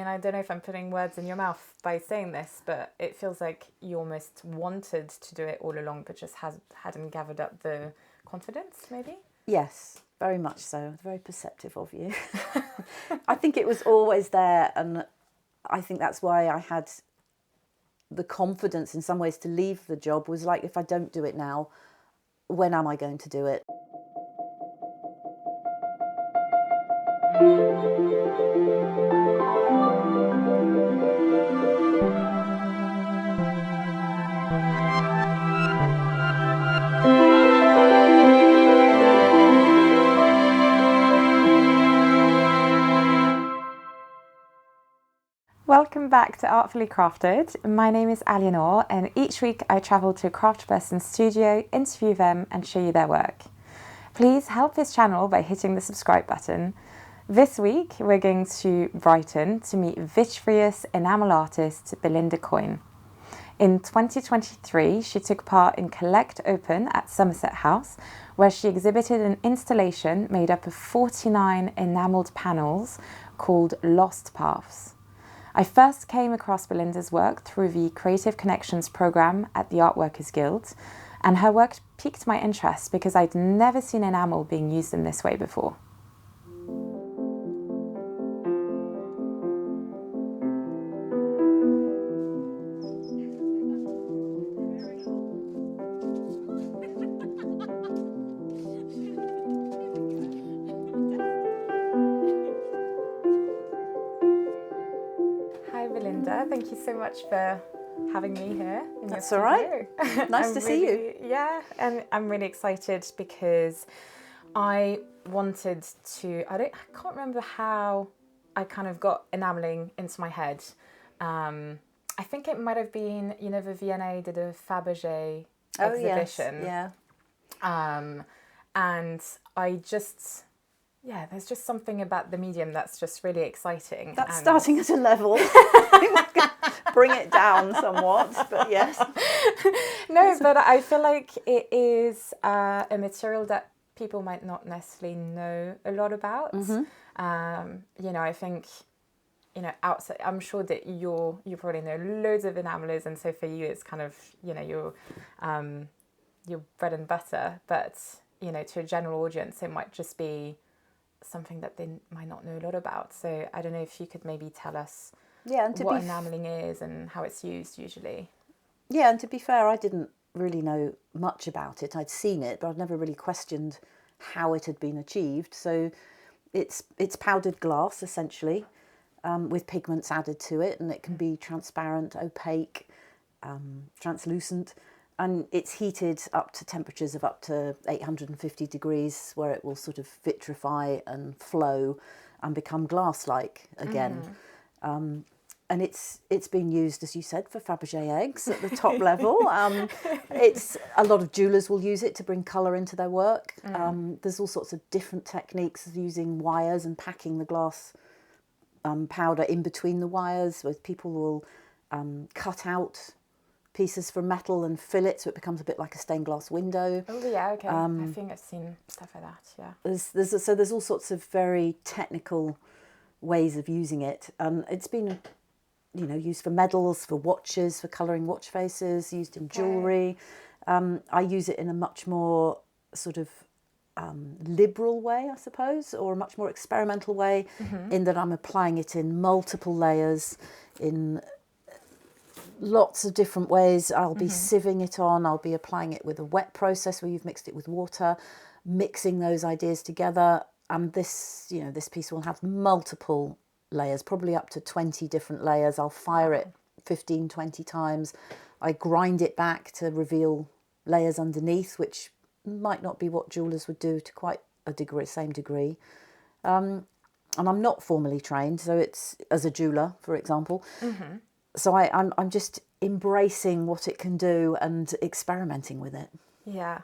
And I don't know if I'm putting words in your mouth by saying this, but it feels like you almost wanted to do it all along, but just hadn't gathered up the confidence, maybe? Yes, very much so. Very perceptive of you. I think it was always there, and I think that's why I had the confidence in some ways to leave the job. Was like, if I don't do it now, when am I going to do it? Welcome back to Artfully Crafted. My name is Alienor, and each week I travel to a craftsperson's studio, interview them and show you their work. Please help this channel by hitting the subscribe button. This week we're going to Brighton to meet vitreous enamel artist Belinda Coyne. In 2023, she took part in Collect Open at Somerset House, where she exhibited an installation made up of 49 enamelled panels called Lost Paths. I first came across Belinda's work through the Creative Connections programme at the Art Workers Guild, and her work piqued my interest because I'd never seen enamel being used in this way before. Hi Belinda, thank you so much for having me here in your That's all right. Nice to see you. Yeah, and I'm really excited because I wanted to, I can't remember how I kind of got enamelling into my head. I think it might have been, the V&A did a Fabergé exhibition. Yes, yeah. And I just, there's just something about the medium that's just really exciting. That's starting at a level. Bring it down somewhat, but yes. No, but I feel like it is a material that people might not necessarily know a lot about. Mm-hmm. I think, outside, I'm sure that you probably know loads of enamelers, and so for you it's kind of, your bread and butter. But, to a general audience, it might just be something that they might not know a lot about. So I don't know if you could maybe tell us what enamelling is and how it's used usually. Yeah, and to be fair, I didn't really know much about it. I'd seen it, but I'd never really questioned how it had been achieved. So it's powdered glass, essentially, with pigments added to it, and it can be transparent, opaque, translucent, and it's heated up to temperatures of up to 850 degrees, where it will sort of vitrify and flow and become glass-like again. And it's been used, as you said, for Fabergé eggs at the top level. It's a lot of jewellers will use it to bring colour into their work. There's all sorts of different techniques of using wires and packing the glass powder in between the wires, where people will cut out pieces from metal and fill it so it becomes a bit like a stained glass window. Oh yeah, okay. I think I've seen stuff like that. Yeah. There's all sorts of very technical ways of using it. It's been used for medals, for watches, for colouring watch faces, used in jewellery. I use it in a much more sort of liberal way, I suppose, or a much more experimental way, in that I'm applying it in multiple layers, in lots of different ways. I'll be sieving it on, I'll be applying it with a wet process where you've mixed it with water, mixing those ideas together. And this piece will have multiple layers, probably up to 20 different layers. I'll fire it 15, 20 times. I grind it back to reveal layers underneath, which might not be what jewellers would do to quite a same degree. And I'm not formally trained, so it's as a jeweller, for example. So I'm just embracing what it can do and experimenting with it. Yeah.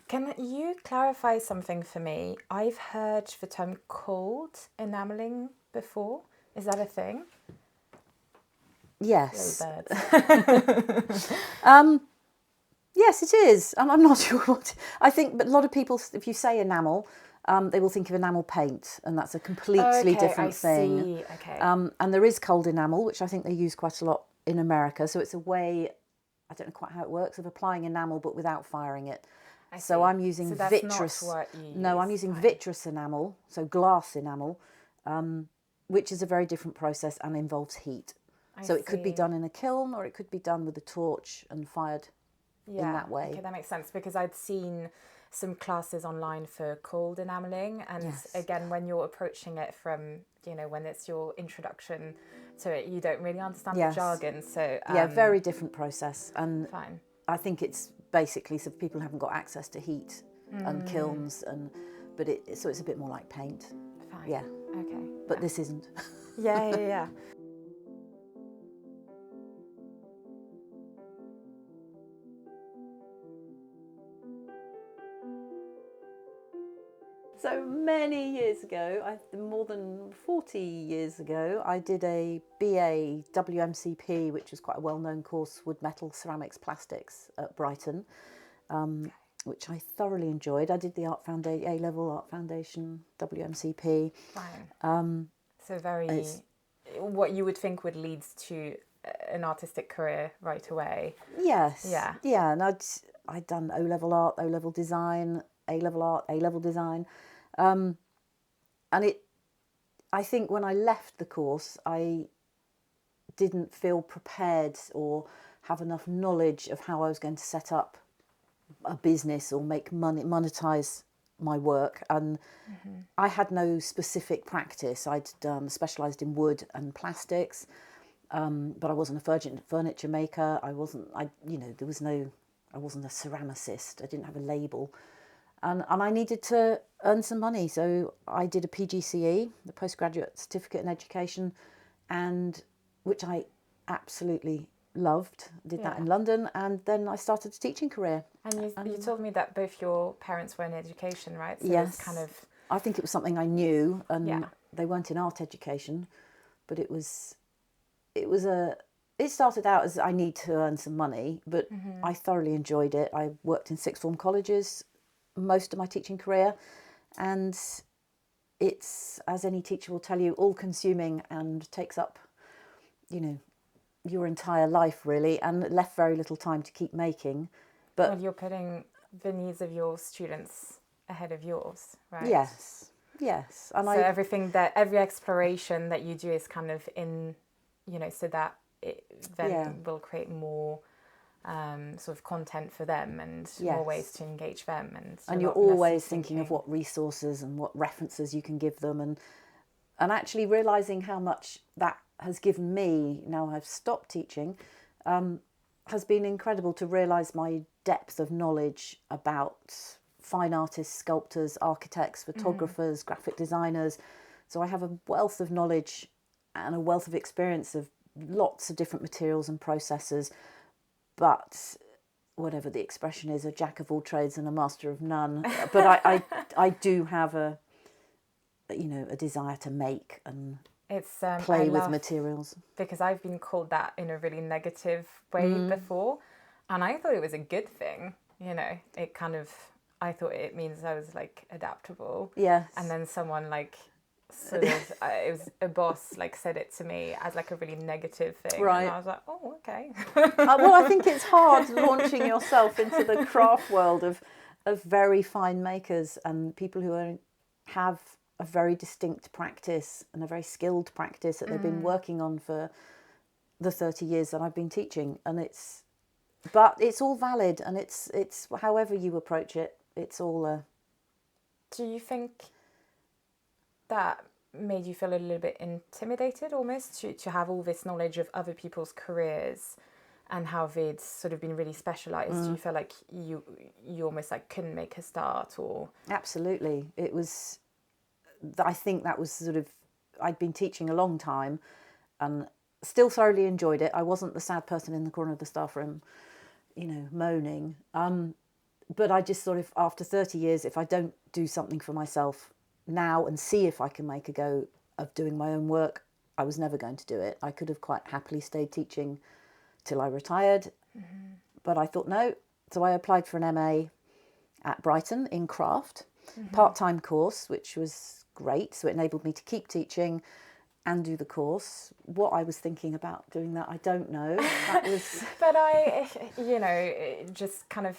Can you clarify something for me? I've heard the term cold enamelling before. Is that a thing? Yes. Birds. Yes, it is. I'm not sure what. I think, but a lot of people, if you say enamel, they will think of enamel paint, and that's a completely different thing. See. Okay. And there is cold enamel, which I think they use quite a lot in America. So it's a way, I don't know quite how it works, of applying enamel but without firing it. So I'm using vitreous. Not what you No, use. I'm using vitreous enamel, so glass enamel, which is a very different process and involves heat. So it could be done in a kiln, or it could be done with a torch and fired in that way. Okay, that makes sense, because I'd seen some classes online for cold enameling, and again, when you're approaching it from, when it's your introduction to it, you don't really understand the jargon. So very different process, and fine. I think it's basically so people haven't got access to heat and kilns, but so it's a bit more like paint. Fine. Yeah. Okay. But this isn't. Yeah. So many years ago, more than 40 years ago, I did a BA WMCP, which is quite a well-known course, wood, metal, ceramics, plastics at Brighton, which I thoroughly enjoyed. I did the A-level Art Foundation WMCP. Fine. So very, what you would think would lead to an artistic career right away. Yes. Yeah. And I'd done O-level art, O-level design, A-level art, A-level design. And I think when I left the course, I didn't feel prepared or have enough knowledge of how I was going to set up a business or make money, monetize my work. And I had no specific practice. I'd specialised in wood and plastics, but I wasn't a furniture maker. I wasn't a ceramicist. I didn't have a label. And I needed to earn some money, so I did a PGCE, the Postgraduate Certificate in Education, and which I absolutely loved. Did that in London, and then I started a teaching career. And you told me that both your parents were in education, right? So yes. It's kind of... I think it was something I knew, and they weren't in art education, but it started out as I need to earn some money, but I thoroughly enjoyed it. I worked in sixth form colleges most of my teaching career, and it's, as any teacher will tell you, all consuming and takes up your entire life really, and left very little time to keep making. But you're putting the needs of your students ahead of yours, right? Yes. And so every exploration that you do is kind of in, so that it then will create more sort of content for them and more ways to engage them, and you're always thinking of what resources and what references you can give them, and actually realizing how much that has given me now I've stopped teaching, has been incredible to realize my depth of knowledge about fine artists, sculptors, architects, photographers, graphic designers. So I have a wealth of knowledge and a wealth of experience of lots of different materials and processes. But whatever the expression is, a jack of all trades and a master of none. But I do have a desire to make and play with materials. Because I've been called that in a really negative way before, and I thought it was a good thing. It kind of, I thought it means I was like adaptable. Yes. And then someone like sort of, it was a boss said it to me as like a really negative thing, right? And I was like, oh, okay. Well, I think it's hard launching yourself into the craft world of very fine makers and people who have a very distinct practice and a very skilled practice that they've been working on for the 30 years that I've been teaching, but it's all valid, and it's however you approach it, it's all. Do you think that made you feel a little bit intimidated almost to have all this knowledge of other people's careers and how they'd sort of been really specialised? Do you feel like you almost couldn't make a start, or? Absolutely. It was, I think that was sort of, I'd been teaching a long time and still thoroughly enjoyed it. I wasn't the sad person in the corner of the staff room, moaning. But I just sort of, after 30 years, if I don't do something for myself now and see if I can make a go of doing my own work, I was never going to do it. I could have quite happily stayed teaching till I retired, but I thought no. So I applied for an MA at Brighton in craft, part-time course, which was great. So it enabled me to keep teaching and do the course. What I was thinking about doing that, I don't know. That was... But just kind of,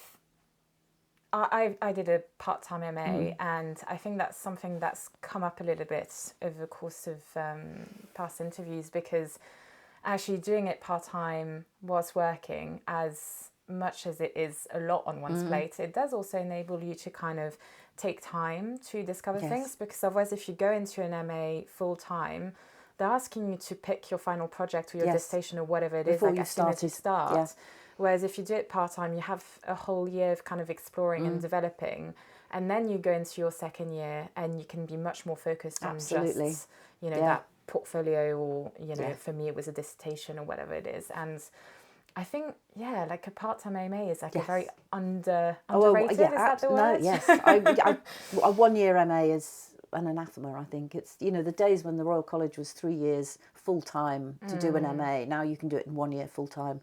I did a part-time MA, and I think that's something that's come up a little bit over the course of past interviews, because actually doing it part-time whilst working, as much as it is a lot on one's plate, it does also enable you to kind of take time to discover things, because otherwise if you go into an MA full-time, they're asking you to pick your final project or your dissertation or whatever it is, like as soon as you start. Yeah. Whereas if you do it part-time, you have a whole year of kind of exploring and developing, and then you go into your second year and you can be much more focused on just, that portfolio, or, for me it was a dissertation or whatever it is. And I think, like a part-time MA is like a very underrated, is that the word? No, yes. A 1 year MA is an anathema, I think. It's, the days when the Royal College was 3 years full-time to do an MA, now you can do it in 1 year full-time.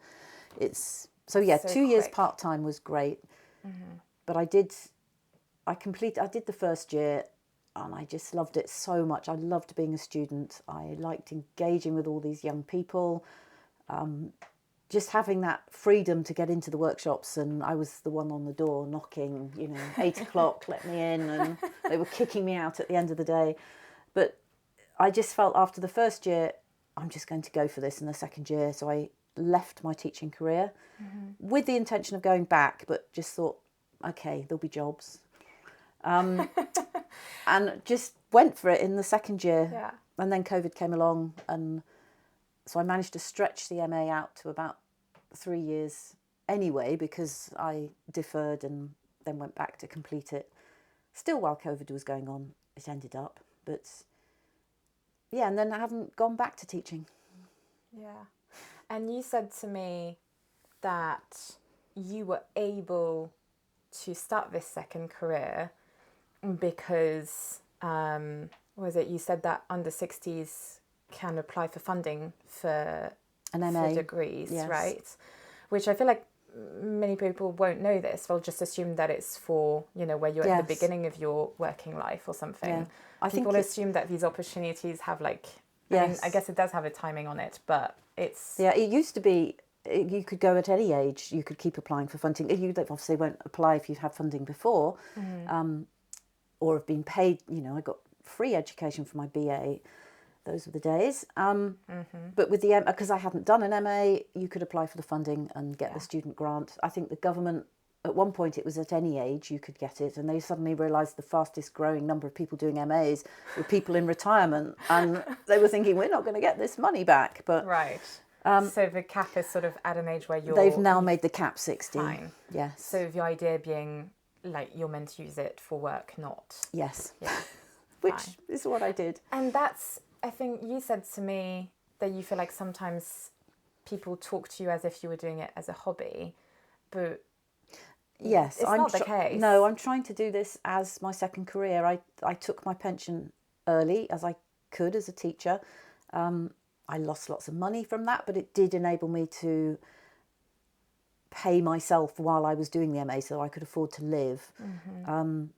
It's so 2 years part-time was great, but I did the first year, and I just loved it so much. I loved being a student. I liked engaging with all these young people, just having that freedom to get into the workshops, and I was the one on the door knocking, 8 o'clock, let me in, and they were kicking me out at the end of the day. But I just felt after the first year, I'm just going to go for this in the second year. So I left my teaching career with the intention of going back, but just thought, okay, there'll be jobs. And just went for it in the second year. Yeah. And then COVID came along, and so I managed to stretch the MA out to about 3 years anyway, because I deferred and then went back to complete it. Still, while COVID was going on, it ended up. But and then I haven't gone back to teaching. Yeah. And you said to me that you were able to start this second career because, you said that under 60s can apply for funding for an MA. For degrees, right? Which I feel like many people won't know this. They'll just assume that it's for, where you're at the beginning of your working life or something. Yeah. People assume that these opportunities have I guess it does have a timing on it, but it's... Yeah, it used to be you could go at any age. You could keep applying for funding. You obviously won't apply if you've had funding before, or have been paid. I got free education for my BA. Those were the days. But with the because I hadn't done an MA, you could apply for the funding and get the student grant. I think the government, at one point, it was at any age you could get it, and they suddenly realised the fastest growing number of people doing MAs were people in retirement, and they were thinking, we're not going to get this money back. But right. So the cap is sort of at an age where they've now made the cap 60. Fine. Yes. So the idea being, you're meant to use it for work, not... Yes. Yeah. Which is what I did. And that's... I think you said to me that you feel like sometimes people talk to you as if you were doing it as a hobby, but yes, it's not the case. No, I'm trying to do this as my second career. I took my pension early as I could as a teacher. I lost lots of money from that, but it did enable me to pay myself while I was doing the MA, so I could afford to live. And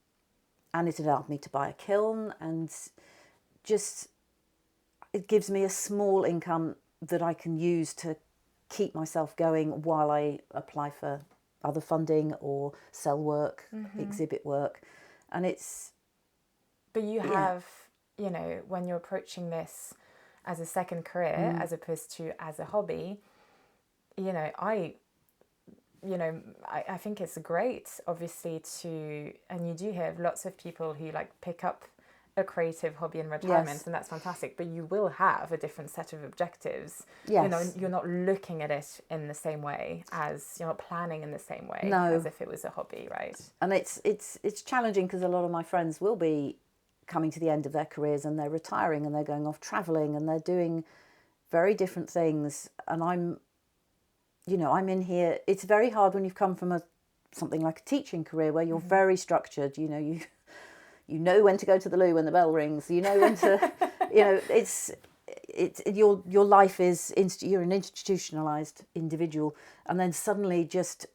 it allowed me to buy a kiln, and just... it gives me a small income that I can use to keep myself going while I apply for other funding or sell work, exhibit work. And it's... But you have, when you're approaching this as a second career as opposed to as a hobby, I think it's great, obviously, and you do hear lots of people who pick up a creative hobby in retirement, and that's fantastic, but you will have a different set of objectives. Yes. You're not looking at it in the same way, as you're not planning in the same way as if it was a hobby, right? And it's challenging, because a lot of my friends will be coming to the end of their careers and they're retiring and they're going off travelling and they're doing very different things, and I'm in here. It's very hard when you've come from something like a teaching career where you're very structured. You know when to go to the loo when the bell rings. You know when to, it's your life is, you're an institutionalized individual, and then suddenly just,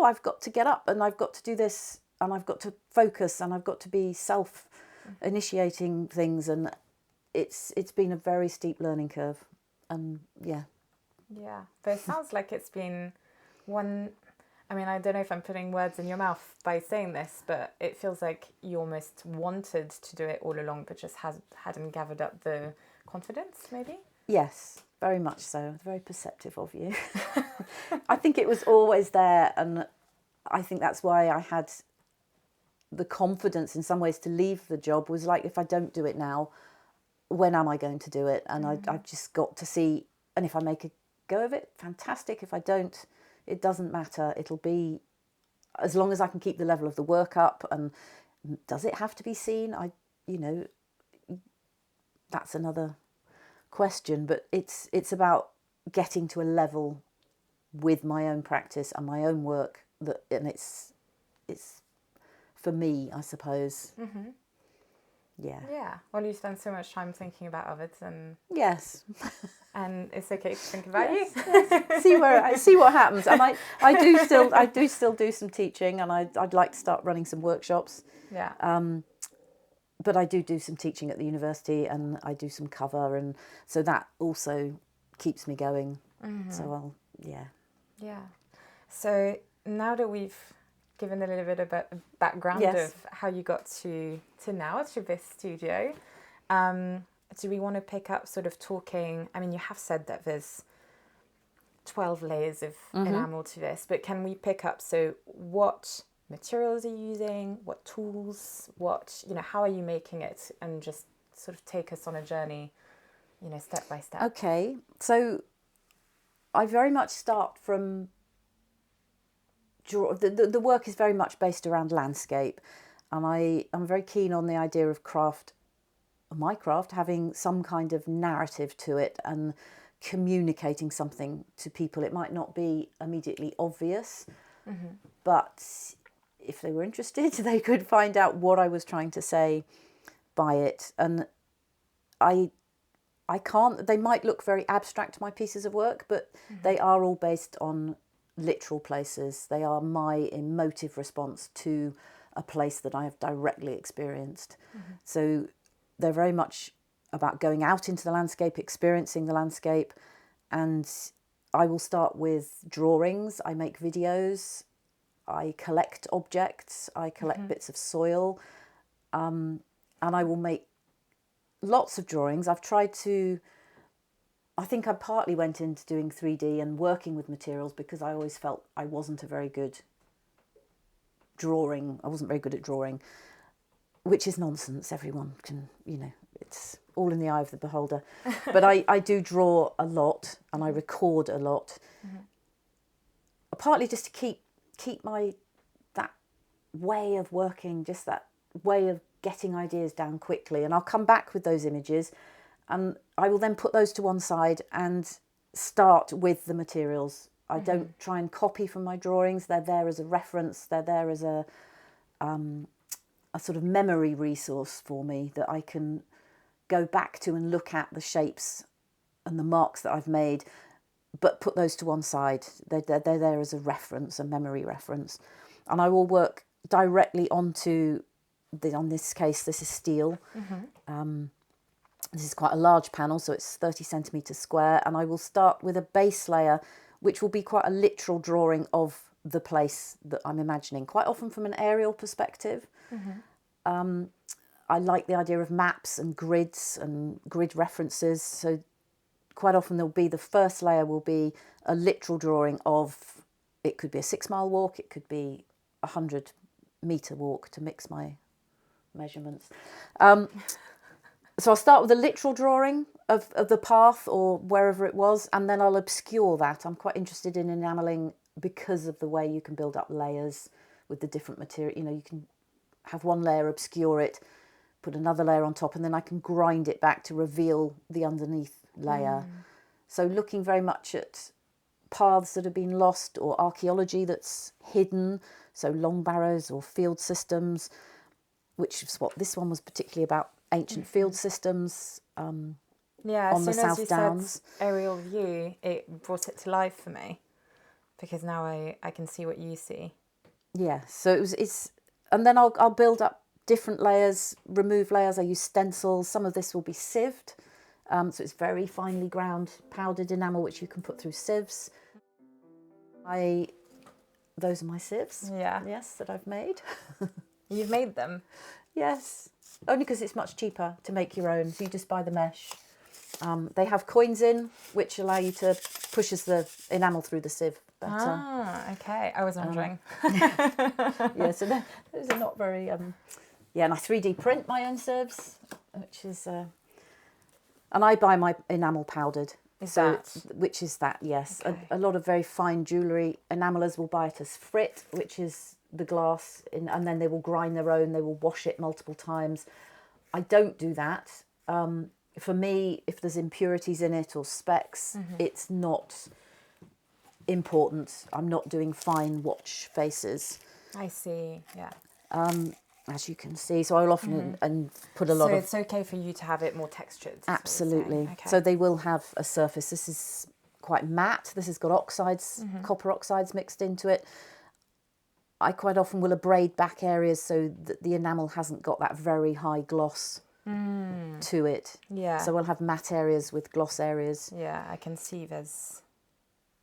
I've got to get up and I've got to do this and I've got to focus, and I've got to be self-initiating things, and it's been a very steep learning curve, and yeah. Yeah, but it sounds like it's been one. I mean, I don't know if I'm putting words in your mouth by saying this, but it feels like you almost wanted to do it all along, but just hadn't gathered up the confidence, maybe? Yes, very much so. Very perceptive of you. I think it was always there, and I think that's why I had the confidence in some ways to leave the job. Was like, if I don't do it now, when am I going to do it? And I've just got to see, and if I make a go of it, fantastic. If I don't, it doesn't matter. It'll be, as long as I can keep the level of the work up. And does it have to be seen? That's another question, but it's about getting to a level with my own practice and my own work and it's for me, I suppose. Mm-hmm. Yeah. Well, you spend so much time thinking about others, and yes, and it's okay to think about yes, you. yes. See what happens. And I do still do some teaching, and I'd like to start running some workshops. Yeah. But I do some teaching at the university, and I do some cover, and so that also keeps me going. Mm-hmm. So Yeah. So now that we've given a little bit of a background Yes. of how you got to now to this studio, do we want to pick up sort of talking? I mean, you have said that there's 12 layers of enamel to this, but can we pick up, so what materials are you using, what tools, how are you making it, and just sort of take us on a journey, step by step. Okay, so I very much start from the work is very much based around landscape, and I'm very keen on the idea of my craft having some kind of narrative to it and communicating something to people. It might not be immediately obvious, but if they were interested, they could find out what I was trying to say by it. And they might look very abstract, my pieces of work, but they are all based on literal places. They are my emotive response to a place that I have directly experienced. So they're very much about going out into the landscape, experiencing the landscape, and I will start with drawings. I make videos, I collect objects, I collect bits of soil, and I will make lots of drawings. I think I partly went into doing 3D and working with materials because I always felt I wasn't very good at drawing, which is nonsense. Everyone can, it's all in the eye of the beholder. But I do draw a lot, and I record a lot, partly just to keep that way of working, just that way of getting ideas down quickly. And I'll come back with those images, and I will then put those to one side and start with the materials. I don't try and copy from my drawings. They're there as a reference. They're there as a sort of memory resource for me that I can go back to and look at the shapes and the marks that I've made, but put those to one side. They're there as a reference, a memory reference. And I will work directly onto, on this case, this is steel. This is quite a large panel, so it's 30 centimetres square, and I will start with a base layer, which will be quite a literal drawing of the place that I'm imagining, quite often from an aerial perspective. I like the idea of maps and grid references, so quite often the first layer will be a literal drawing of, it could be a 6-mile walk, it could be a 100-metre walk, to mix my measurements. So I'll start with a literal drawing of the path or wherever it was, and then I'll obscure that. I'm quite interested in enamelling because of the way you can build up layers with the different material. You can have one layer, obscure it, put another layer on top, and then I can grind it back to reveal the underneath layer. So looking very much at paths that have been lost or archaeology that's hidden, so long barrows or field systems, which is what this one was particularly about, ancient field systems on the South Downs. Said aerial view, it brought it to life for me, because now I can see what you see. Yeah, so it's and then I'll build up different layers, remove layers. I use stencils. Some of this will be sieved. So it's very finely ground powdered enamel, which you can put through sieves. Those are my sieves. Yeah. Yes, that I've made. You've made them? Yes. Only because it's much cheaper to make your own. So you just buy the mesh. They have coins in, which allow you to push the enamel through the sieve better. Ah, okay. I was wondering. Yeah, so those are not very... Yeah, and I 3D print my own sieves, which is... And I buy my enamel powdered. Which is that, yes. Okay. A lot of very fine jewellery enamelers will buy it as frit, which is the glass, and then they will grind their own, they will wash it multiple times. I don't do that. For me, if there's impurities in it or specks, it's not important. I'm not doing fine watch faces. I see, yeah. As you can see, so I'll often and put a lot of... So it's okay for you to have it more textured? Absolutely. Okay. So they will have a surface. This is quite matte. This has got oxides, copper oxides mixed into it. I quite often will abrade back areas so that the enamel hasn't got that very high gloss to it. Yeah. So we'll have matte areas with gloss areas. Yeah, I can see there's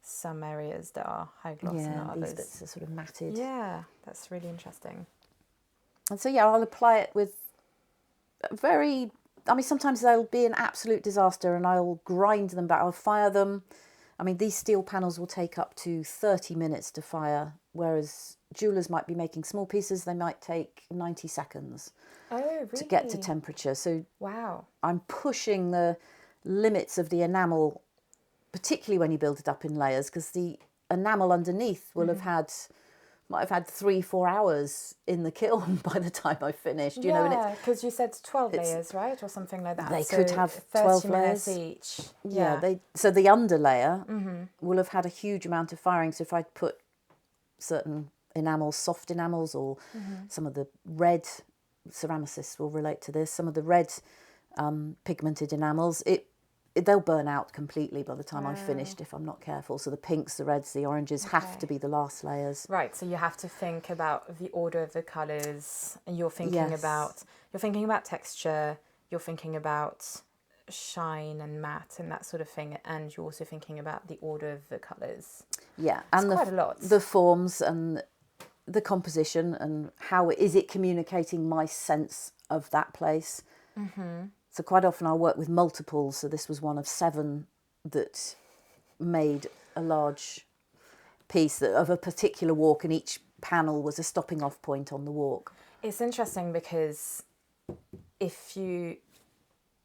some areas that are high gloss and others. These bits are sort of matted. Yeah, that's really interesting. And so, yeah, I'll apply it with very... I mean, sometimes they'll be an absolute disaster and I'll grind them back. I'll fire them. I mean, these steel panels will take up to 30 minutes to fire, whereas jewellers might be making small pieces. They might take 90 seconds to get to temperature. So wow, I'm pushing the limits of the enamel, particularly when you build it up in layers, because the enamel underneath will might have had 3-4 hours in the kiln by the time I finished. You know, yeah, because you said 12 layers, right, or something like that. They could have 12 layers each. Yeah, so the underlayer will have had a huge amount of firing. So if I put certain enamels, soft enamels, or some of the red, ceramicists will relate to this, some of the red pigmented enamels, they'll burn out completely by the time I've finished if I'm not careful. So the pinks, the reds, the oranges have to be the last layers. Right, so you have to think about the order of the colours, and you're thinking Yes. about texture, you're thinking about shine and matte and that sort of thing, and you're also thinking about the order of the colours. Yeah, and quite a lot. The forms and the composition and how is it communicating my sense of that place. So quite often I'll work with multiples. So this was one of 7 that made a large piece of a particular walk, and each panel was a stopping off point on the walk. It's interesting because if you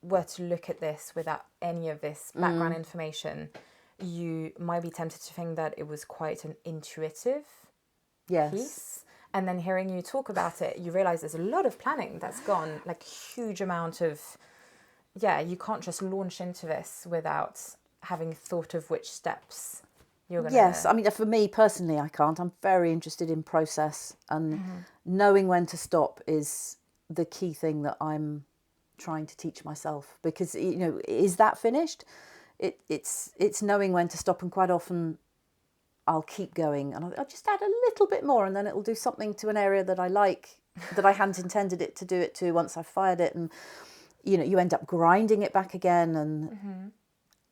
were to look at this without any of this background information, you might be tempted to think that it was quite an intuitive piece. And then hearing you talk about it, you realise there's a lot of planning that's gone, like huge amount of... Yeah, you can't just launch into this without having thought of which steps you're going to... Yes, I mean, for me personally, I can't. I'm very interested in process, and knowing when to stop is the key thing that I'm trying to teach myself, because, you know, is that finished? It's knowing when to stop, and quite often I'll keep going and I'll just add a little bit more, and then it'll do something to an area that I like, that I hadn't intended it to do it to once I fired it. And you know, you end up grinding it back again and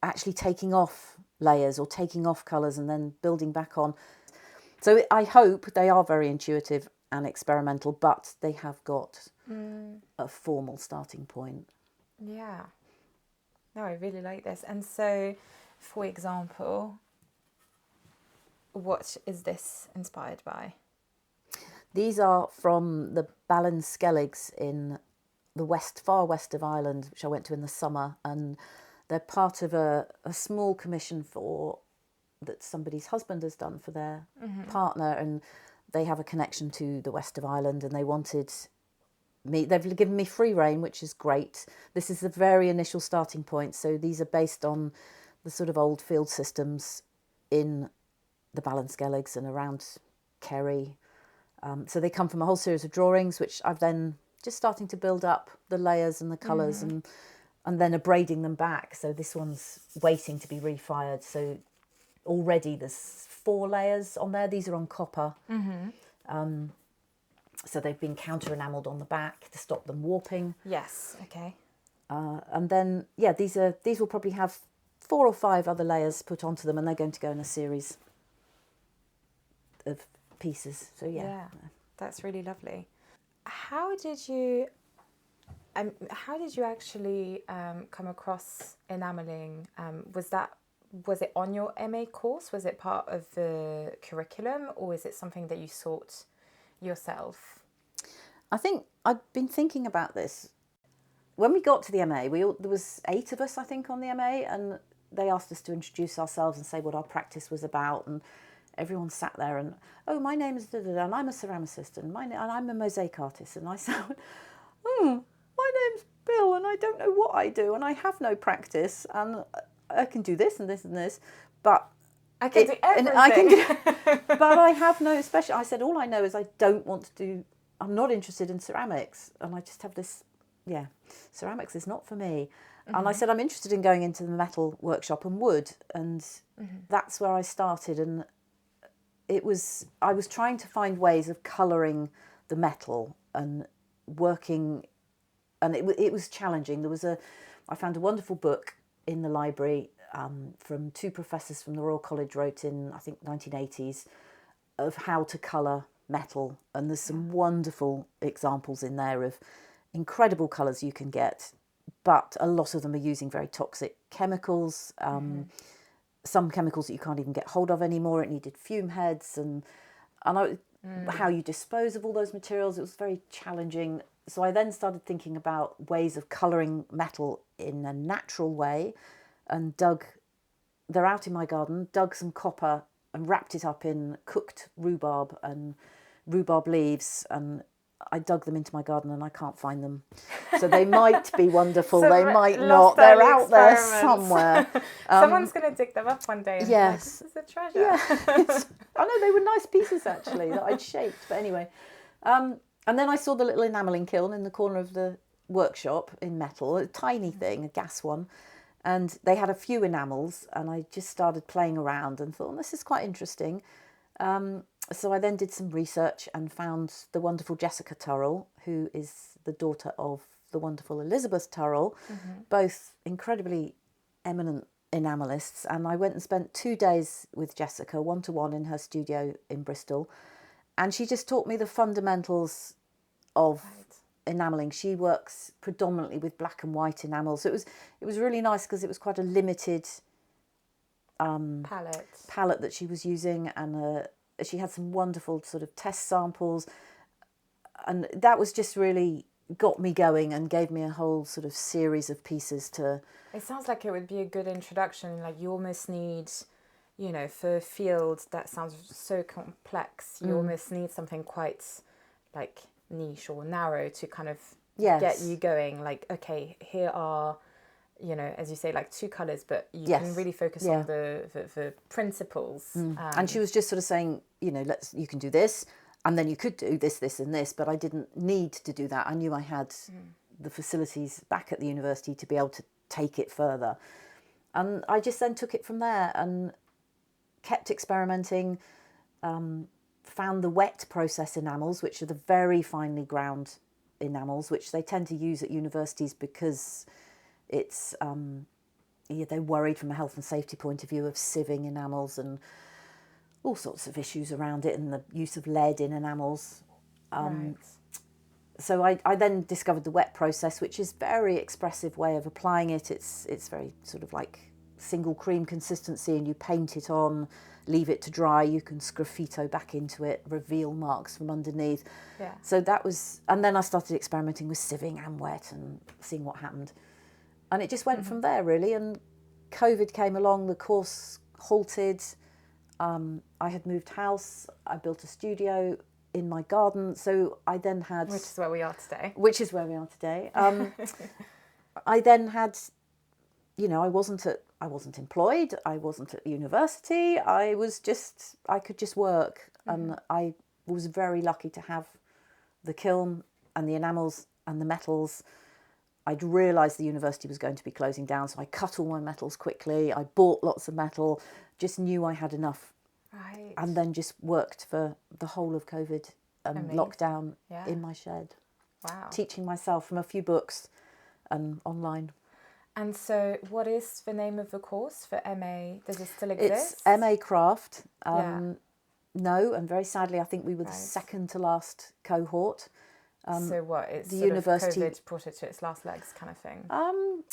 actually taking off layers or taking off colours and then building back on. So I hope they are very intuitive and experimental, but they have got a formal starting point. Yeah. No, I really like this. And so, for example, what is this inspired by? These are from the Ballinskelligs in the far west of Ireland, which I went to in the summer, and they're part of a small commission that somebody's husband has done for their partner, and they have a connection to the west of Ireland, and they wanted me, they've given me free rein, which is great. This is the very initial starting point, so these are based on the sort of old field systems in the Ballinskelligs and around Kerry. So they come from a whole series of drawings, which I've then just starting to build up the layers and the colours and then abrading them back. So this one's waiting to be refired. So already there's 4 layers on there. These are on copper. So they've been counter enamelled on the back to stop them warping. Yes. Okay. And then, yeah, these will probably have 4 or 5 other layers put onto them, and they're going to go in a series of pieces. So yeah, that's really lovely. How did you actually come across enamelling? Was it on your MA course? Was it part of the curriculum, or is it something that you sought yourself? I think I'd been thinking about this. When we got to the MA, there was 8 of us, I think, on the MA, and they asked us to introduce ourselves and say what our practice was about, and everyone sat there and, oh, my name is da-da-da, and I'm a ceramicist, and I'm a mosaic artist, and I said, my name's Bill, and I don't know what I do, and I have no practice, and I can do this and this and this, but I can do everything. And I can do, but I have no special. I said, all I know is I don't want to do. I'm not interested in ceramics, and I just have this. Yeah, ceramics is not for me. And I said, I'm interested in going into the metal workshop and wood, and that's where I started. And I was trying to find ways of colouring the metal and working, and it was challenging. I found a wonderful book in the library from 2 professors from the Royal College wrote in, I think, 1980s, of how to colour metal. And there's some wonderful examples in there of incredible colours you can get, but a lot of them are using very toxic chemicals, some chemicals that you can't even get hold of anymore. It needed fume heads and how you dispose of all those materials. It was very challenging. So I then started thinking about ways of colouring metal in a natural way, and they're out in my garden, dug some copper and wrapped it up in cooked rhubarb and rhubarb leaves, and I dug them into my garden and I can't find them. So they might be wonderful, they might not, they're out there somewhere. Someone's going to dig them up one day and be like, this is a treasure. Yeah, I know, they were nice pieces actually that I'd shaped, but anyway. And then I saw the little enamelling kiln in the corner of the workshop in metal, a tiny thing, a gas one. And they had a few enamels, and I just started playing around and thought, this is quite interesting. So I then did some research and found the wonderful Jessica Turrell, who is the daughter of the wonderful Elizabeth Turrell, both incredibly eminent enamelists. And I went and spent 2 days with Jessica, 1-to-1 in her studio in Bristol. And she just taught me the fundamentals of enamelling. She works predominantly with black and white enamels. So it was really nice because it was quite a limited palette that she was using, and she had some wonderful sort of test samples, and that was just really got me going and gave me a whole sort of series of pieces to. It sounds like it would be a good introduction. Like you almost need, for a field that sounds so complex, you almost need something quite like niche or narrow to kind of get you going. Like, okay, here are, as you say, like 2 colours, but you can really focus on the principles. And she was just sort of saying, you can do this, and then you could do this, this and this, but I didn't need to do that. I knew I had the facilities back at the university to be able to take it further. And I just then took it from there and kept experimenting, found the wet process enamels, which are the very finely ground enamels, which they tend to use at universities because it's they're worried from a health and safety point of view of sieving enamels and all sorts of issues around it, and the use of lead in enamels. So I then discovered the wet process, which is a very expressive way of applying it. It's very sort of like single cream consistency, and you paint it on, leave it to dry, you can sgraffito back into it, reveal marks from underneath. So that was, and then I started experimenting with sieving and wet and seeing what happened. And it just went from there, really. And COVID came along, the course halted. I had moved house, I built a studio in my garden, so I then had... Which is where we are today. I then had, I wasn't employed, I wasn't at university, I could just work. And I was very lucky to have the kiln and the enamels and the metals. I'd realised the university was going to be closing down, so I cut all my metals quickly. I bought lots of metal, just knew I had enough. And then just worked for the whole of COVID lockdown Yeah. in my shed. Wow. Teaching myself from a few books and online. And so what is the name of the course for MA? Does it still exist? It's MA Craft. Yeah. No, and very sadly, I think we were the Right. second to last cohort. So what, it's the sort university- of COVID brought it to its last legs kind of thing?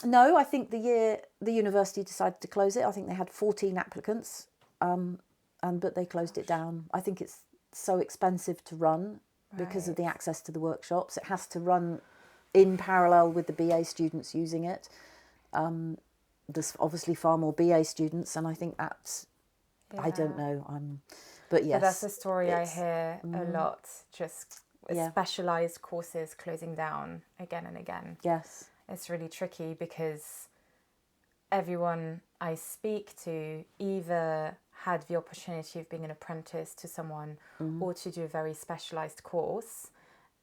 No, I think the university decided to close it. I think they had 14 applicants, but they closed it down. I think it's so expensive to run because of the access to the workshops. It has to run in parallel with the BA students using it. There's obviously far more BA students, and I think that's, I don't know. But yes. But that's a story I hear a lot, just specialised courses closing down again and again. Yes. It's really tricky because everyone I speak to either had the opportunity of being an apprentice to someone or to do a very specialised course.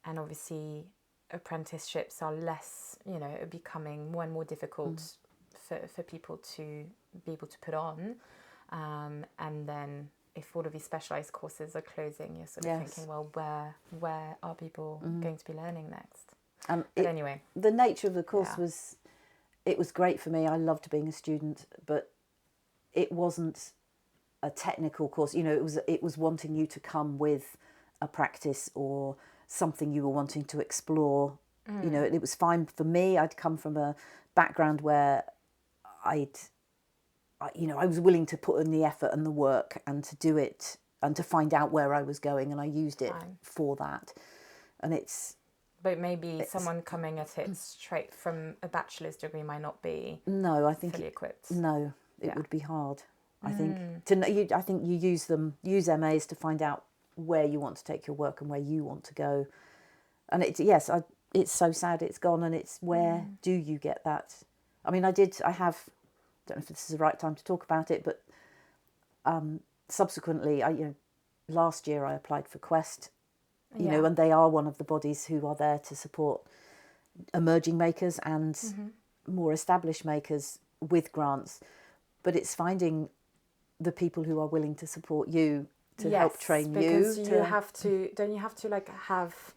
And obviously apprenticeships are less, becoming more and more difficult for people to be able to put on. And then if all of these specialised courses are closing, you're sort of thinking, well, where are people going to be learning next? But anyway. The nature of the course was great for me. I loved being a student, but it wasn't a technical course. It was wanting you to come with a practice or something you were wanting to explore. It was fine for me. I'd come from a background where I was willing to put in the effort and the work and to do it and to find out where I was going, and I used it for that. And But maybe someone coming at it straight from a bachelor's degree might not be fully equipped. No, it would be hard. I think I think you use MAs to find out where you want to take your work and where you want to go. And it's so sad it's gone, and it's where do you get that? I mean, I don't know if this is the right time to talk about it, but subsequently, last year I applied for Quest, and they are one of the bodies who are there to support emerging makers and more established makers with grants. But it's finding the people who are willing to support you to help train because you. Don't you have to have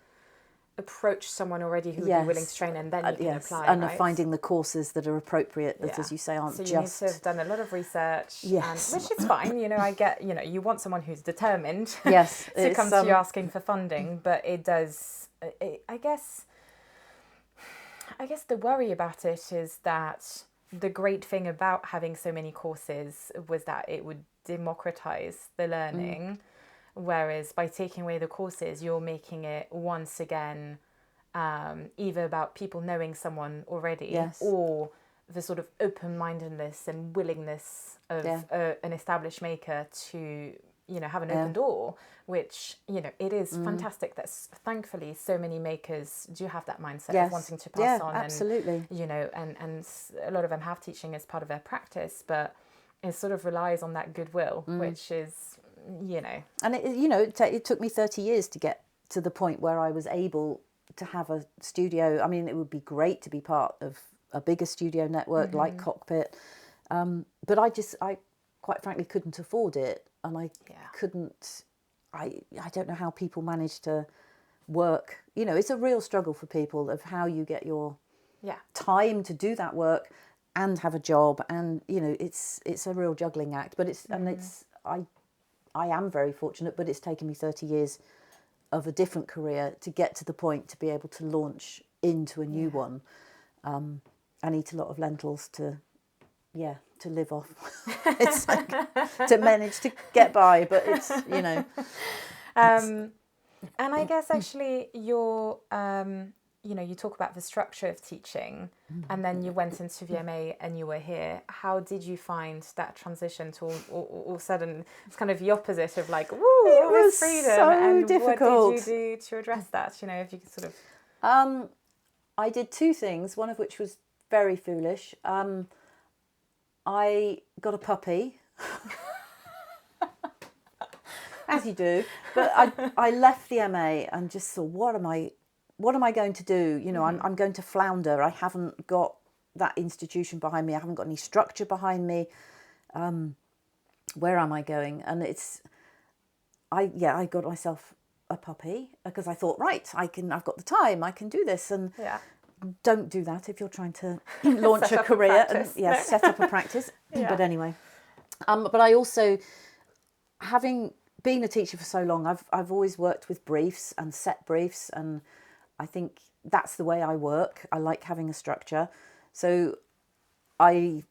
approach someone already who would be willing to train, and then you can apply, and right? Finding the courses that are appropriate, that as you say aren't so you just... need to have done a lot of research, Yes. which is fine. I get, you want someone who's determined Yes, to come to you asking for funding, but it does, I guess the worry about it is that the great thing about having so many courses was that it would democratize the learning. Whereas by taking away the courses, you're making it once again either about people knowing someone already or the sort of open-mindedness and willingness of an established maker to, have an open door, which, it is fantastic that thankfully so many makers do have that mindset of wanting to pass on. Absolutely. And a lot of them have teaching as part of their practice, but it sort of relies on that goodwill, which is... And it took me 30 years to get to the point where I was able to have a studio. I mean, it would be great to be part of a bigger studio network like Cockpit, but I quite frankly couldn't afford it, and I couldn't. I don't know how people manage to work. It's a real struggle for people of how you get your time to do that work and have a job, and it's a real juggling act. But I am very fortunate, but it's taken me 30 years of a different career to get to the point to be able to launch into a new one. I eat a lot of lentils to live off. It's like to manage to get by, but it's, And I guess actually you're... you talk about the structure of teaching, and then you went into VMA and you were here. How did you find that transition to all of a sudden it's kind of the opposite of like, woo, it all was this freedom, so and difficult. what did you do to address that? If you could sort of... I did two things, one of which was very foolish. I got a puppy. As you do. But I left the MA and just thought, what am I going to do? I'm going to flounder. I haven't got that institution behind me. I haven't got any structure behind me. Where am I going? And I got myself a puppy because I thought, right, I've got the time, I can do this. And don't do that if you're trying to launch a career and set up a practice. But anyway, but I also, having been a teacher for so long, I've always worked with briefs and set briefs, and I think that's the way I work. I like having a structure. So I'd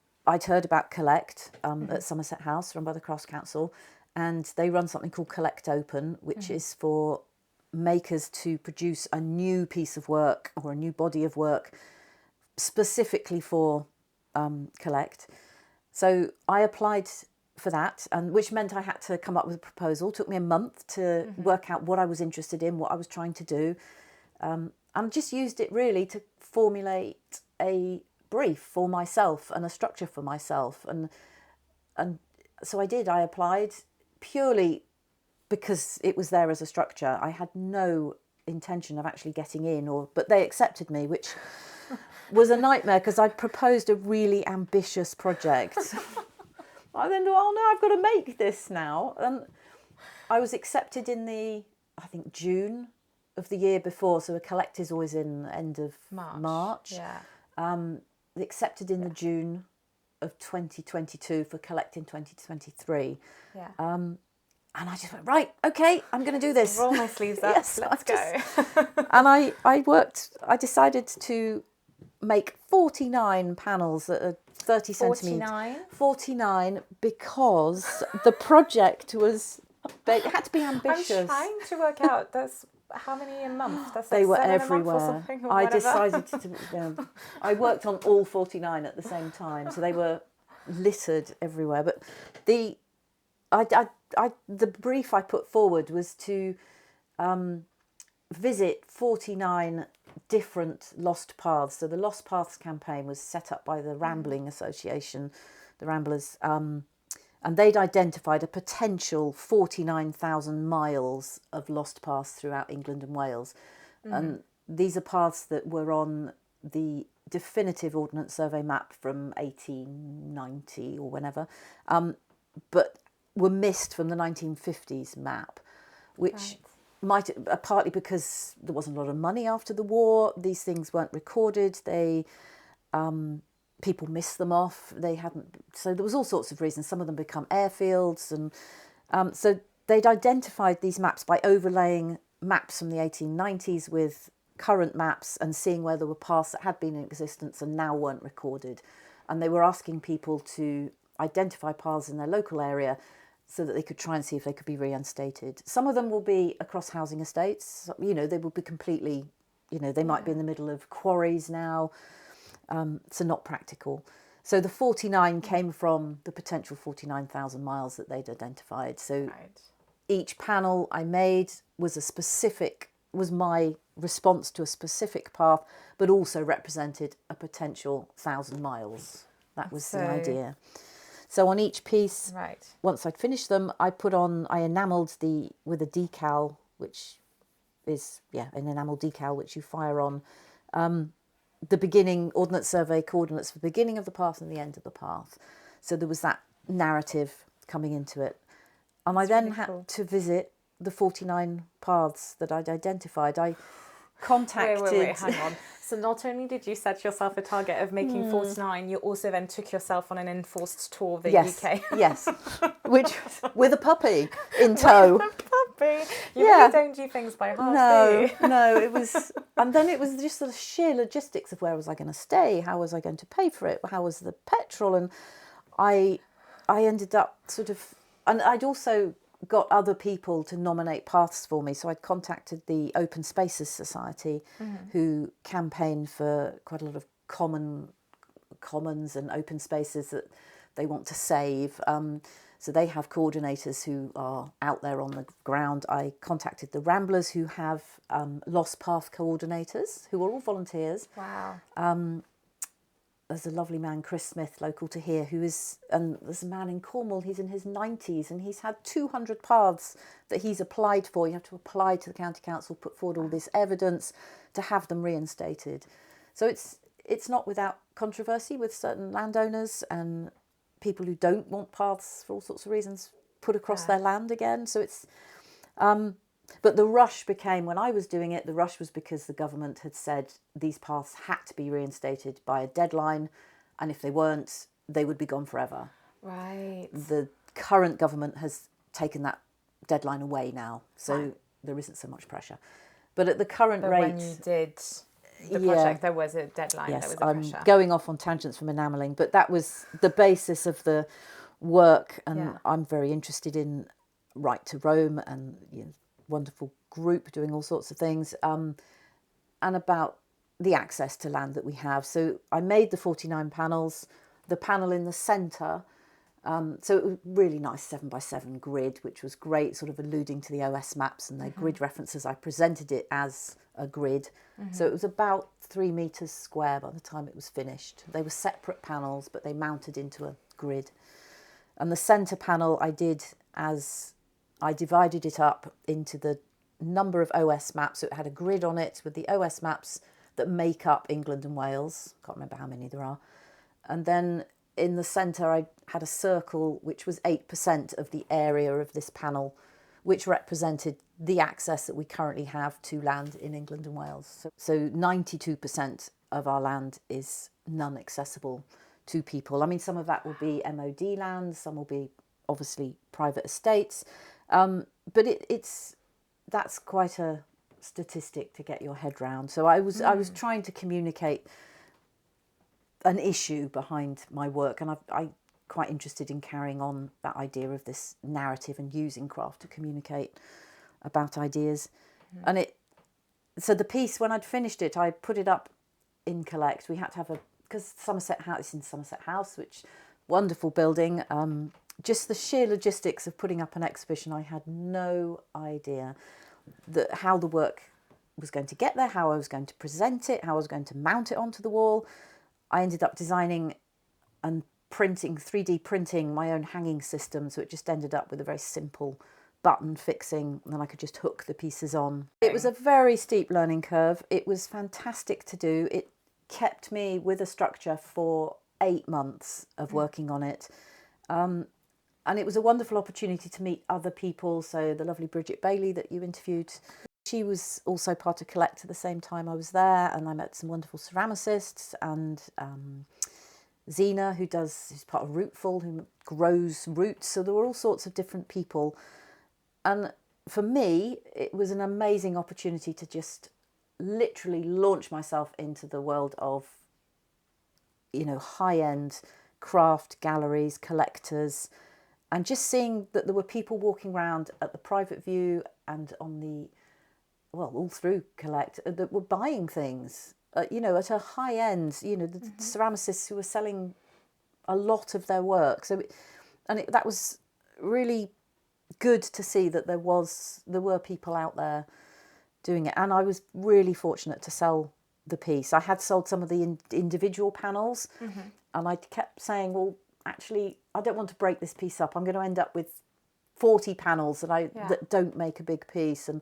heard about Collect at Somerset House, run by the Crafts Council, and they run something called Collect Open, which is for makers to produce a new piece of work or a new body of work specifically for Collect. So I applied for that, and which meant I had to come up with a proposal. It took me a month to work out what I was interested in, what I was trying to do, and just used it really to formulate a brief for myself and a structure for myself. And so I did. I applied purely because it was there as a structure. I had no intention of actually getting in, but they accepted me, which was a nightmare because I'd proposed a really ambitious project. I then thought, oh no, I've got to make this now. And I was accepted in I think June of the year before. So a Collect is always in the end of March. Accepted in the June of 2022 for Collect in 2023. And I just went, right, okay, I'm going to do this. Roll my sleeves up, yes, let's go. And I decided to make 49 panels that are 30 centimetres. 49 because the project was, it had to be ambitious. I'm trying to work out, that's how many a month? That's they were 7 everywhere. A month or something, or I whatever. decided to, I worked on all 49 at the same time, so they were littered everywhere. But the brief I put forward was to visit 49 different lost paths. So the Lost Paths campaign was set up by the Rambling Association, the Ramblers, and they'd identified a potential 49,000 miles of lost paths throughout England and Wales. And these are paths that were on the definitive Ordnance Survey map from 1890 or whenever, but were missed from the 1950s map, which might partly because there wasn't a lot of money after the war. These things weren't recorded. People missed them off. They hadn't. So there was all sorts of reasons. Some of them become airfields, and so they'd identified these maps by overlaying maps from the 1890s with current maps and seeing where there were paths that had been in existence and now weren't recorded. And they were asking people to identify paths in their local area so that they could try and see if they could be reinstated. Some of them will be across housing estates. They will be completely, they might be in the middle of quarries now, so not practical. So the 49 came from the potential 49,000 miles that they'd identified. So each panel I made was my response to a specific path, but also represented a potential 1,000 miles. That was the idea. So on each piece, once I'd finished them, I enamelled with a decal, which is, an enamel decal, which you fire on the beginning, Ordnance Survey coordinates for the beginning of the path and the end of the path. So there was that narrative coming into it. And I then had to visit the 49 paths that I'd identified. I contacted... Wait, hang on. So not only did you set yourself a target of making 49, you also then took yourself on an enforced tour of the UK. Yes, which with a puppy in tow. With a puppy. You really don't do things by half, do you? No, it was... And then it was just the sheer logistics of where was I going to stay? How was I going to pay for it? How was the petrol? And I ended up sort of... And I'd also got other people to nominate paths for me. So I'd contacted the Open Spaces Society, who campaign for quite a lot of commons and open spaces that they want to save. So they have coordinators who are out there on the ground. I contacted the Ramblers, who have Lost Path coordinators, who are all volunteers. Wow. There's a lovely man, Chris Smith, local to here, and there's a man in Cornwall, he's in his 90s, and he's had 200 paths that he's applied for. You have to apply to the county council, put forward all this evidence to have them reinstated. So it's not without controversy with certain landowners and people who don't want paths for all sorts of reasons put across their land again. So it's, But the rush became, when I was doing it, the rush was because the government had said these paths had to be reinstated by a deadline, and if they weren't, they would be gone forever. Right. The current government has taken that deadline away now, so there isn't so much pressure. But at the current But rate... when you did the project, there was a deadline, Yes, there was a pressure. I'm going off on tangents from enamelling, but that was the basis of the work, and I'm very interested in Right to Rome and wonderful group doing all sorts of things, and about the access to land that we have. So I made the 49 panels, the panel in the centre, so it was really nice 7x7 grid, which was great, sort of alluding to the OS maps and their grid references. I presented it as a grid, so it was about 3 metres square by the time it was finished. They were separate panels, but they mounted into a grid. And the centre panel I did as I divided it up into the number of OS maps. So it had a grid on it with the OS maps that make up England and Wales. Can't remember how many there are. And then in the centre I had a circle which was 8% of the area of this panel, which represented the access that we currently have to land in England and Wales. So 92% of our land is non-accessible to people. I mean, some of that will be MOD land, some will be obviously private estates, but that's quite a statistic to get your head round. So I was trying to communicate an issue behind my work, and I'm quite interested in carrying on that idea of this narrative and using craft to communicate about ideas. And so the piece, when I'd finished it, I put it up in Collect. We had to have because Somerset House is in Somerset House, which wonderful building. Just the sheer logistics of putting up an exhibition, I had no idea how the work was going to get there, how I was going to present it, how I was going to mount it onto the wall. I ended up designing and printing, 3D printing my own hanging system, so it just ended up with a very simple button fixing, and then I could just hook the pieces on. It was a very steep learning curve. It was fantastic to do. It kept me with a structure for 8 months of working on it. And it was a wonderful opportunity to meet other people. So the lovely Bridget Bailey that you interviewed, she was also part of Collect at the same time I was there, and I met some wonderful ceramicists, and Zena, who's part of Rootful, who grows roots. So there were all sorts of different people. And for me, it was an amazing opportunity to just literally launch myself into the world of, high-end craft galleries, collectors, and just seeing that there were people walking around at the private view and on all through Collect, that were buying things, at a high end, the ceramicists who were selling a lot of their work. So, that was really good to see that there were people out there doing it. And I was really fortunate to sell the piece. I had sold some of the individual panels, and I kept saying, well, actually, I don't want to break this piece up. I'm going to end up with 40 panels that don't make a big piece. And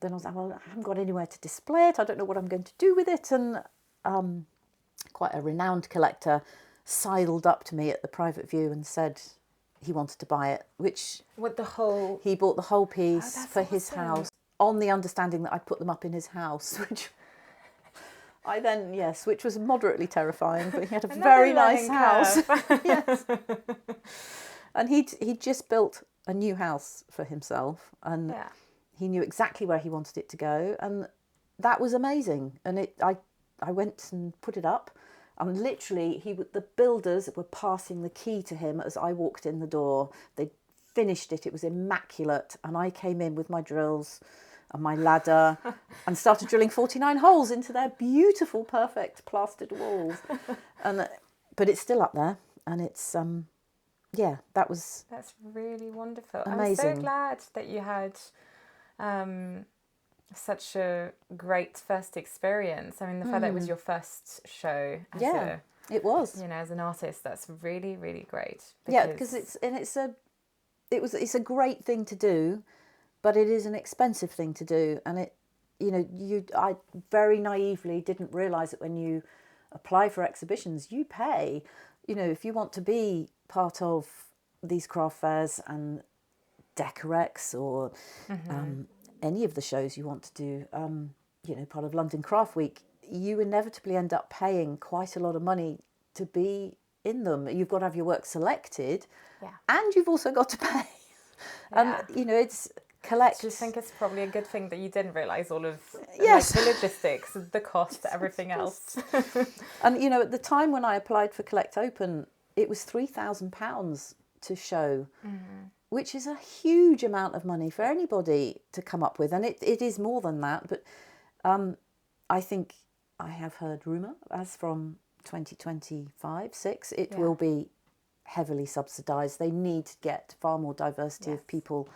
then I was like, well, I haven't got anywhere to display it. I don't know what I'm going to do with it. And quite a renowned collector sidled up to me at the private view and said he wanted to buy it, He bought the whole piece for his awesome. house, on the understanding that I'd put them up in his house, which was moderately terrifying, but he had a very nice house. Yes. And he'd just built a new house for himself, and he knew exactly where he wanted it to go, and that was amazing. And I went and put it up, and literally the builders were passing the key to him as I walked in the door. They finished it. It was immaculate, and I came in with my drills and my ladder and started drilling 49 holes into their beautiful, perfect plastered walls. But it's still up there, and it's that's really wonderful. Amazing. I'm so glad that you had such a great first experience. I mean, the fact that it was your first show it was. As an artist, that's really, really great. Because it's a great thing to do, but it is an expensive thing to do. And I very naively didn't realise that when you apply for exhibitions, you pay. If you want to be part of these craft fairs and Decorex or any of the shows you want to do, part of London Craft Week, you inevitably end up paying quite a lot of money to be in them. You've got to have your work selected, and you've also got to pay. And it's collect. Do you think it's probably a good thing that you didn't realise all of Yes. the logistics, the cost, everything else? And at the time when I applied for Collect Open, it was £3,000 to show, which is a huge amount of money for anybody to come up with, and it is more than that. But I think I have heard rumour, as from 2025-6, it will be heavily subsidised. They need to get far more diversity of people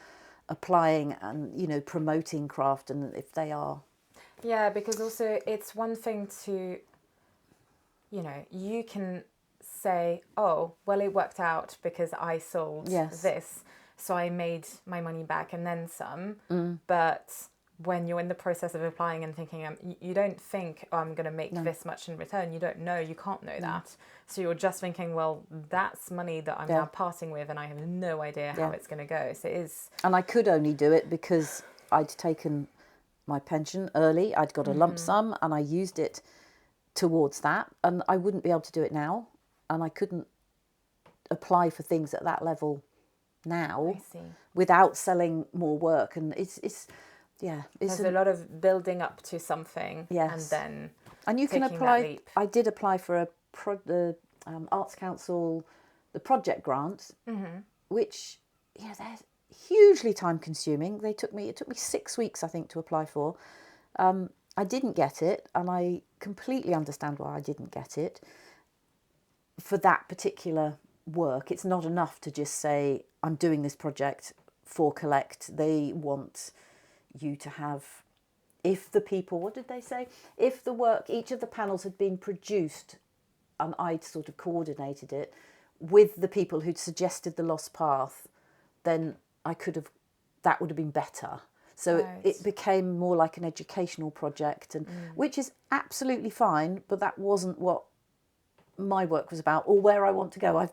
applying and promoting craft, and if they are, because also it's one thing to you can say, oh well, it worked out because I sold this, so I made my money back and then some. But when you're in the process of applying and thinking, you don't think, oh, I'm going to make this much in return. You don't know. You can't know that. So you're just thinking, well, that's money that I'm now parting with, and I have no idea how it's going to go. So it is. And I could only do it because I'd taken my pension early. I'd got a lump sum, and I used it towards that. And I wouldn't be able to do it now, and I couldn't apply for things at that level now without selling more work. And it's there's a lot of building up to something, and you can apply. I did apply for the Arts Council, the project grant, which they're hugely time consuming. It took me 6 weeks, I think, to apply for. I didn't get it, and I completely understand why I didn't get it. For that particular work, it's not enough to just say, I'm doing this project for Collect. They want you to have, if the people, what did they say? If the work, each of the panels had been produced, and I'd sort of coordinated it with the people who'd suggested the lost path, then that would have been better. So it became more like an educational project, and which is absolutely fine, but that wasn't what my work was about, or where I want to go. I've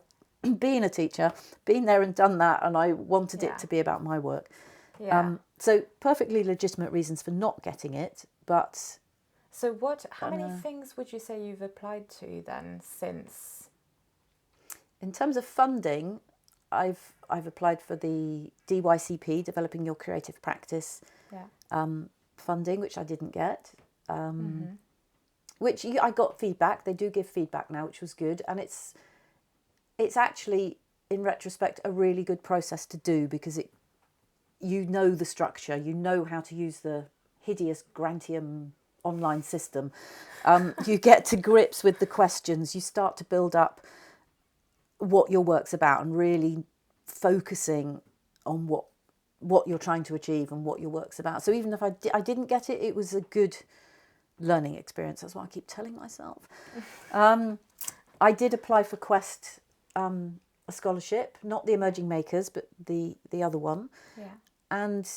been a teacher, been there and done that, and I wanted it to be about my work. So perfectly legitimate reasons for not getting it, but... So how many things would you say you've applied to then since? In terms of funding, I've applied for the DYCP, Developing Your Creative Practice, funding, which I didn't get. Which I got feedback. They do give feedback now, which was good. And it's actually, in retrospect, a really good process to do, because you know the structure, you know how to use the hideous Grantium online system. You get to grips with the questions. You start to build up what your work's about and really focusing on what you're trying to achieve and what your work's about. So even if I didn't get it, it was a good learning experience. That's what I keep telling myself. I did apply for Quest, a scholarship, not the Emerging Makers, but the other one. And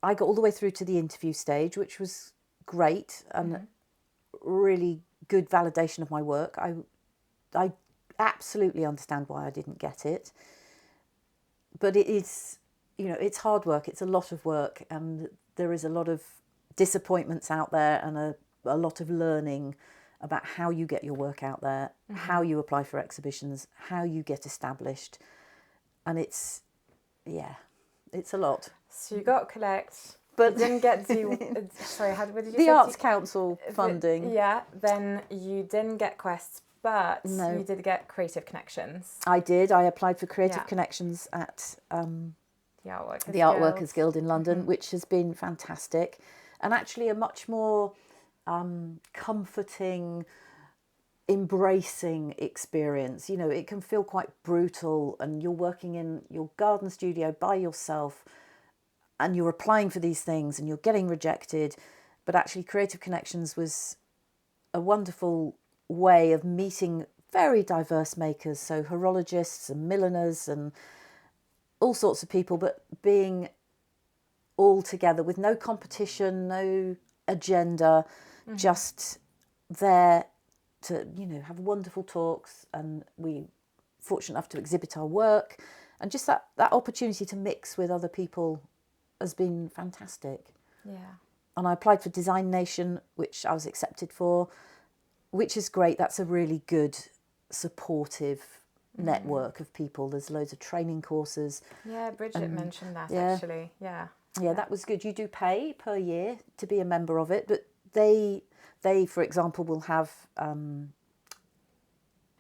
I got all the way through to the interview stage, which was great and really good validation of my work. I absolutely understand why I didn't get it, but it is, it's hard work. It's a lot of work, and there is a lot of disappointments out there, and a lot of learning about how you get your work out there, how you apply for exhibitions, how you get established, and it's a lot. So you got Collect, but you didn't get the sorry, what did you say? The Arts Council funding. Then you didn't get Quest, but you did get Creative Connections. I did. I applied for Creative Connections at the Art Workers Guild in London, which has been fantastic, and actually a much more comforting, embracing experience. It can feel quite brutal, and you're working in your garden studio by yourself, and you're applying for these things and you're getting rejected. But actually Creative Connections was a wonderful way of meeting very diverse makers, so horologists and milliners and all sorts of people, but being all together with no competition, no agenda, just there to, have wonderful talks, and we fortunate enough to exhibit our work, and just that opportunity to mix with other people has been fantastic. Yeah. And I applied for Design Nation, which I was accepted for, which is great. That's a really good, supportive network of people. There's loads of training courses. Yeah, Bridget mentioned that, yeah. actually. Yeah. Yeah, that was good. You do pay per year to be a member of it, but they for example, will have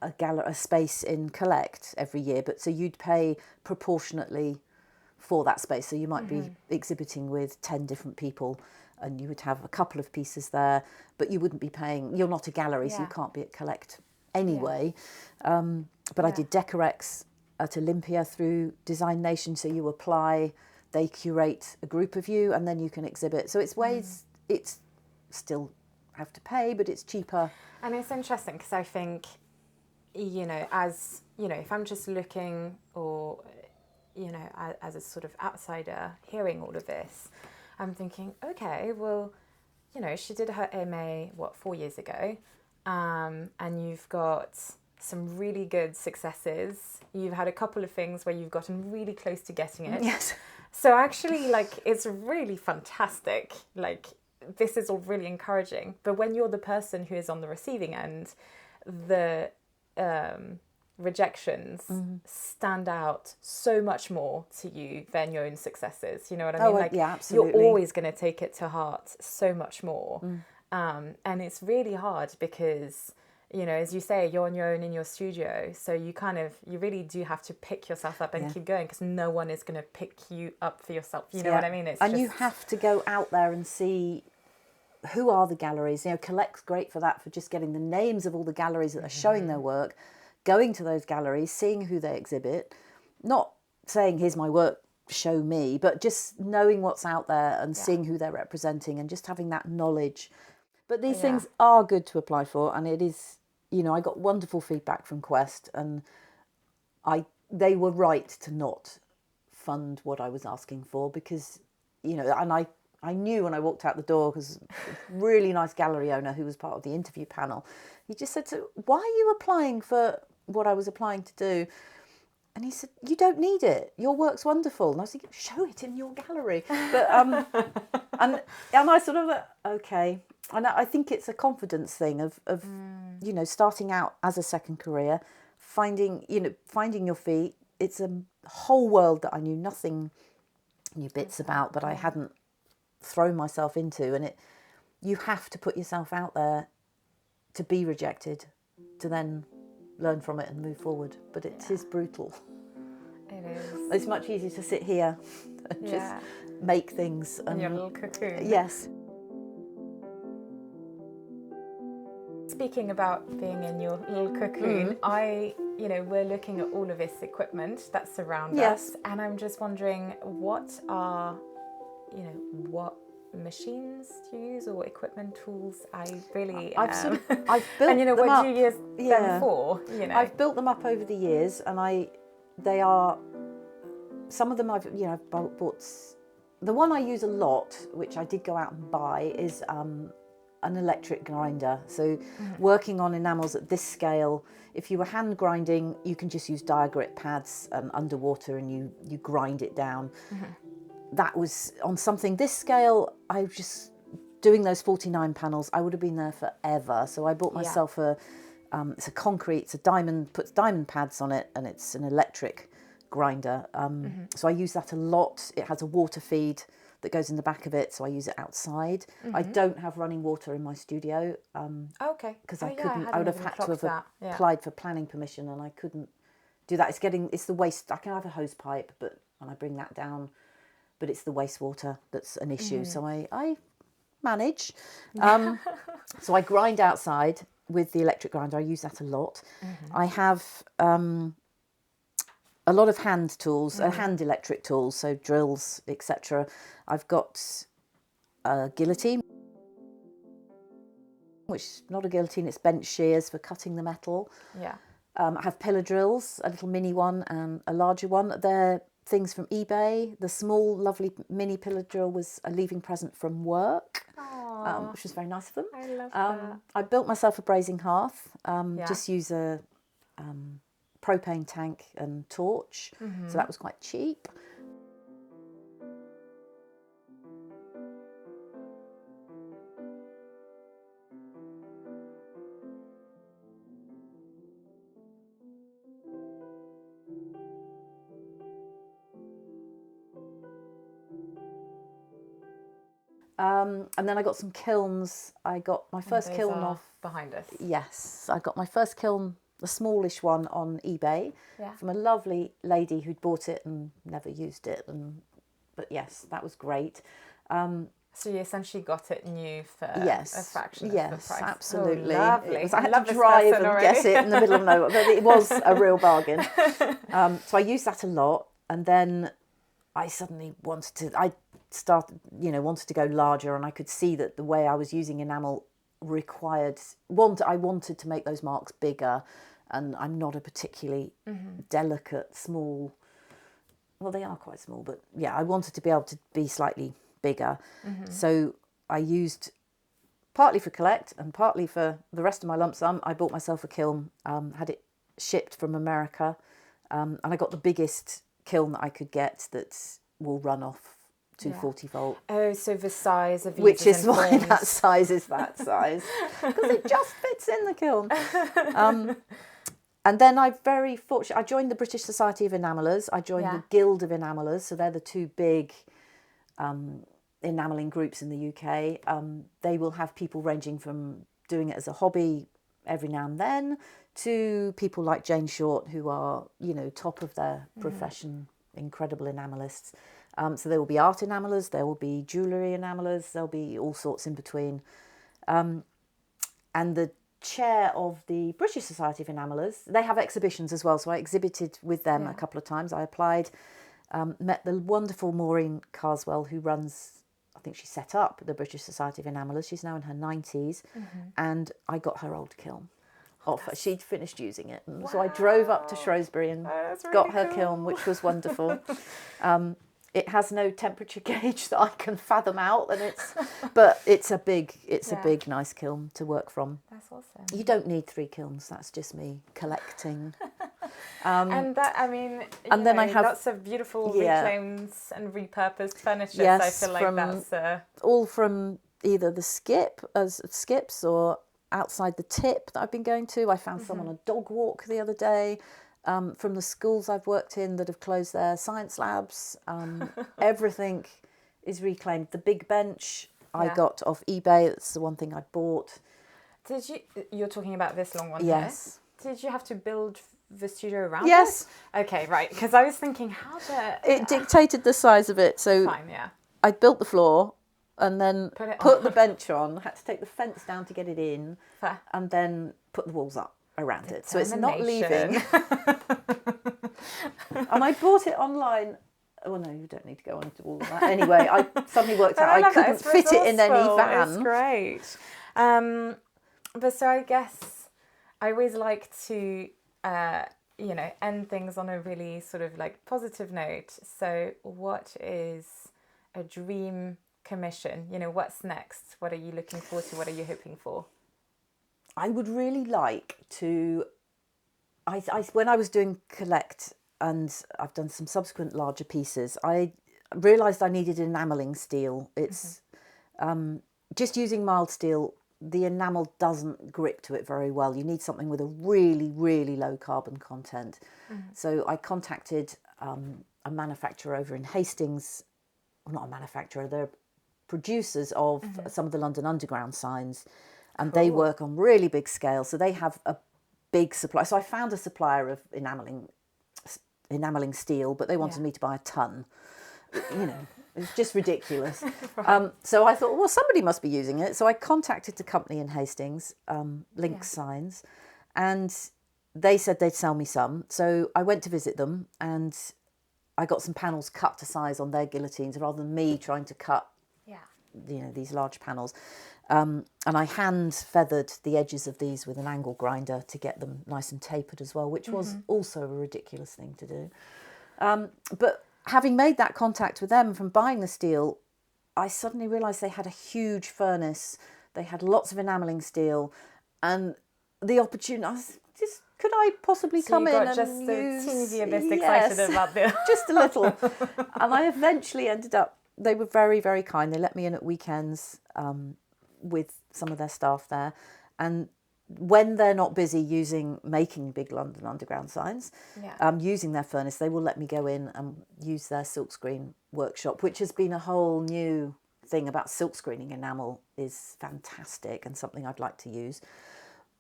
a space in Collect every year, but so you'd pay proportionately for that space. So you might be exhibiting with 10 different people and you would have a couple of pieces there, but you wouldn't be paying, you're not a gallery, so you can't be at Collect anyway. But I did Decorex at Olympia through Design Nation, so you apply, they curate a group of you, and then you can exhibit. So it's ways, it's still have to pay, but it's cheaper. And it's interesting because I think, you know, as, you know, if I'm just looking or, you know, as a sort of outsider hearing all of this, I'm thinking, okay, well, you know, she did her MA, 4 years ago, and you've got some really good successes. You've had a couple of things where you've gotten really close to getting it. Yes. So actually, like, it's really fantastic. Like, this is all really encouraging. But when you're the person who is on the receiving end, the rejections stand out so much more to you than your own successes. You know what I mean? Oh, like, yeah, absolutely. you're always going to take it to heart so much more. And it's really hard because, you know, as you say, you're on your own in your studio. So you really do have to pick yourself up and keep going because no one is going to pick you up for yourself. You know what I mean? You have to go out there and see who are the galleries. You know, Collect's great for that, for just getting the names of all the galleries that are showing their work, going to those galleries, seeing who they exhibit, not saying, here's my work, show me, but just knowing what's out there and seeing who they're representing and just having that knowledge. But these things are good to apply for, and it is, you know, I got wonderful feedback from Quest, and they were right to not fund what I was asking for because, you know, and I knew when I walked out the door, because a really nice gallery owner who was part of the interview panel, he just said, so why are you applying for what I was applying to do? And he said, you don't need it. Your work's wonderful. And I was thinking, show it in your gallery. But and I sort of, okay. And I think it's a confidence thing of you know, starting out as a second career, finding your feet. It's a whole world that I knew nothing, knew bits about, but I hadn't thrown myself into. And you have to put yourself out there to be rejected, to then learn from it and move forward. But it is brutal. It is. It's much easier to sit here and just make things. In your little cocoon. Yes. Speaking about being in your little cocoon, we're looking at all of this equipment that surrounds us, and I'm just wondering, what machines do you use or equipment tools? I've built and you know them what up. do you use them for? You know, I've built them up over the years, and they are, some of them I've bought. The one I use a lot, which I did go out and buy, is an electric grinder. So working on enamels at this scale, if you were hand grinding, you can just use diagrit pads underwater and you grind it down. That was on something this scale. I was just doing those 49 panels. I would have been there forever. So I bought myself it's a concrete, it's a diamond, puts diamond pads on it, and it's an electric grinder. So I use that a lot. It has a water feed that goes in the back of it, so I use it outside. I don't have running water in my studio. okay. Because I couldn't. I would have had to have applied for planning permission, and I couldn't do that. It's the waste. I can have a hose pipe, and I bring that down, but it's the wastewater that's an issue. So I manage. So I grind outside with the electric grinder. I use that a lot. I have a lot of hand tools, hand electric tools, so drills, etc. I've got a guillotine, which is not a guillotine, it's bench shears for cutting the metal. Yeah. I have pillar drills, a little mini one and a larger one. They're things from eBay. The small, lovely mini pillar drill was a leaving present from work, which was very nice of them. I love that. I built myself a brazing hearth. Just use a propane tank and torch, so that was quite cheap. And then I got some kilns. I got my first Those kiln are off. behind us. Yes, I got my first kiln, a smallish one, on eBay from a lovely lady who'd bought it and never used it. But yes, that was great. So you essentially got it new for a fraction of the price. Yes, absolutely. Oh, lovely. I had to drive and get it in the middle of nowhere, but it was a real bargain. So I used that a lot, and then I suddenly wanted to go larger, and I could see that the way I was using enamel I wanted to make those marks bigger, and I'm not a particularly delicate, small, well, they are quite small, but yeah, I wanted to be able to be slightly bigger. So I used, partly for collect and partly for the rest of my lump sum, I bought myself a kiln, had it shipped from America, and I got the biggest kiln that I could get that will run off 240 volt. Oh, so the size of which is why that size is that size, because it just fits in the kiln. And then I joined the British Society of Enamelers. I joined the Guild of Enamelers, so they're the two big enamelling groups in the UK. They will have people ranging from doing it as a hobby every now and then to people like Jane Short, who are, top of their profession, incredible enamelists. So there will be art enamelers, there will be jewellery enamelers, there'll be all sorts in between. And the chair of the British Society of Enamelers, they have exhibitions as well, so I exhibited with them a couple of times. I applied, met the wonderful Maureen Carswell, who runs, I think she set up the British Society of Enamelers. She's now in her 90s, and I got her old kiln off her. She'd finished using it, and so I drove up to Shrewsbury and got her kiln, which was wonderful. It has no temperature gauge that I can fathom out, but it's a big, nice kiln to work from. That's awesome. You don't need 3 kilns. That's just me collecting. And that, then I have lots of beautiful reclaims and repurposed furniture. Yes, so I feel like that's all from either the skips or outside the tip that I've been going to. I found some on a dog walk the other day. From the schools I've worked in that have closed their science labs. Everything is reclaimed. The big bench I got off eBay. That's the one thing I bought. You're talking about this long one? Yes. Here? Did you have to build the studio around Yes. it? Okay, right. Because I was thinking, It dictated the size of it. So fine, yeah. I built the floor and then put the bench on. Had to take the fence down to get it in. Fair. And then put the walls up around it, so it's not leaving. And I bought it online. Oh no, you don't need to go on to all of that. Anyway, I suddenly worked out I couldn't fit it in any van. It's great. But so I guess I always like to end things on a really sort of like positive note. So what is a dream commission? What's next? What are you looking forward to? What are you hoping for? I would really like to, when I was doing collect, and I've done some subsequent larger pieces, I realised I needed enamelling steel. It's just using mild steel, the enamel doesn't grip to it very well. You need something with a really, really low carbon content. So I contacted a manufacturer over in Hastings, well, not a manufacturer, they're producers of some of the London Underground signs. And they work on really big scale, so they have a big supply. So I found a supplier of enamelling steel, but they wanted me to buy a ton. It's just ridiculous. Right. So I thought, well, somebody must be using it. So I contacted the company in Hastings, Lynx Signs, and they said they'd sell me some. So I went to visit them, and I got some panels cut to size on their guillotines rather than me trying to cut, these large panels. And I hand feathered the edges of these with an angle grinder to get them nice and tapered as well, which was also a ridiculous thing to do. But having made that contact with them from buying the steel, I suddenly realised they had a huge furnace. They had lots of enamelling steel, and the opportunity. I was just, could I possibly come in and just use? a bit excited about this, just a little. And I eventually ended up. They were very, very kind. They let me in at weekends. With some of their staff there, and when they're not busy making big London Underground signs, using their furnace, they will let me go in and use their silkscreen workshop, which has been a whole new thing about silk screening enamel is fantastic and something I'd like to use.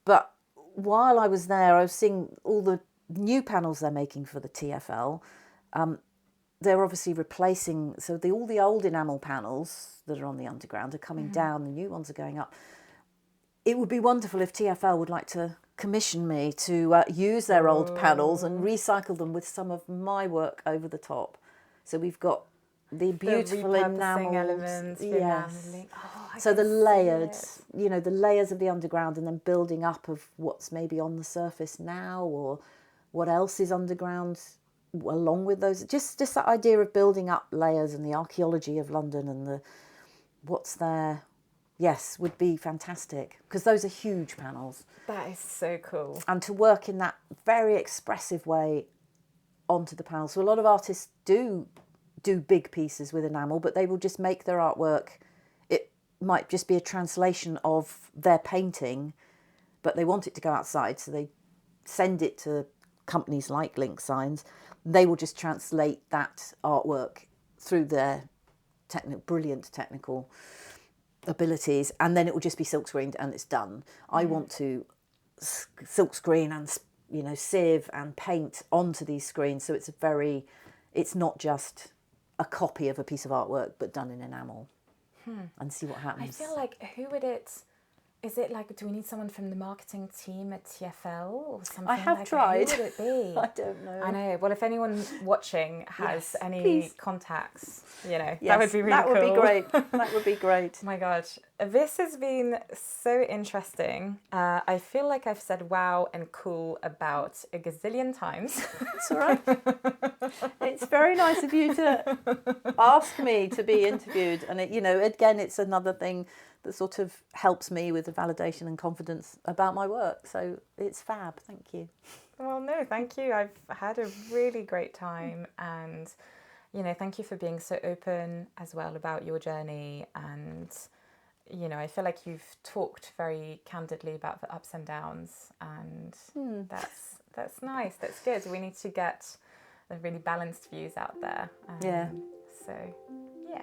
But while I was there, I was seeing all the new panels they're making for the TFL. They're obviously replacing, so all the old enamel panels that are on the underground are coming down, the new ones are going up. It would be wonderful if TFL would like to commission me to use their old panels and recycle them with some of my work over the top. So we've got the beautiful enamel elements, yes. Oh, So the layered, you know, the layers of the underground, and then building up of what's maybe on the surface now, or what else is underground along with those. Just that idea of building up layers, and the archaeology of London and the what's there. Yes, would be fantastic, because those are huge panels. That is so cool. And to work in that very expressive way onto the panels. So a lot of artists do big pieces with enamel, but they will just make their artwork. It might just be a translation of their painting, but they want it to go outside, so they send it to companies like Link Signs. They will just translate that artwork through their brilliant technical abilities, and then it will just be silk screened and it's done. I want to silk screen and, you know, sieve and paint onto these screens, so it's not just a copy of a piece of artwork but done in enamel, and see what happens. I feel like, is it like, do we need someone from the marketing team at TFL or something? I have like, tried. Who would it be? I don't know. I know. Well, if anyone watching has any please. contacts, you know, Yes, that would be really cool. That would be great. That would be great. Oh my God. This has been so interesting. I feel like I've said wow and cool about a gazillion times. It's all right. It's very nice of you to ask me to be interviewed. And, you know, again, it's another thing that sort of helps me with the validation and confidence about my work. So it's fab. Thank you. Well, no, thank you. I've had a really great time, and, you know, thank you for being so open as well about your journey. And, you know, I feel like you've talked very candidly about the ups and downs, and that's nice. That's good. We need to get the really balanced views out there. Yeah. So, yeah.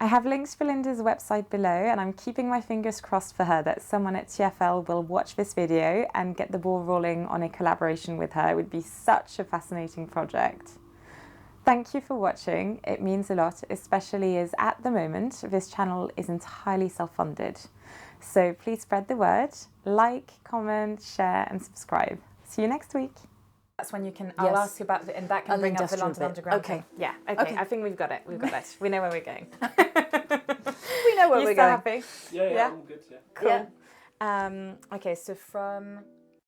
I have links to Belinda's website below, and I'm keeping my fingers crossed for her that someone at TFL will watch this video and get the ball rolling on a collaboration with her. It would be such a fascinating project. Thank you for watching. It means a lot, especially as at the moment this channel is entirely self-funded. So please spread the word, like, comment, share and subscribe. See you next week. That's when you can, I'll ask you about the, and that can bring up the London Underground. Okay. Yeah, okay. I think we've got it. We've got it. We know where we're going. We know where we're going. Happy? Yeah, all good, yeah. Cool. Yeah. Okay, so from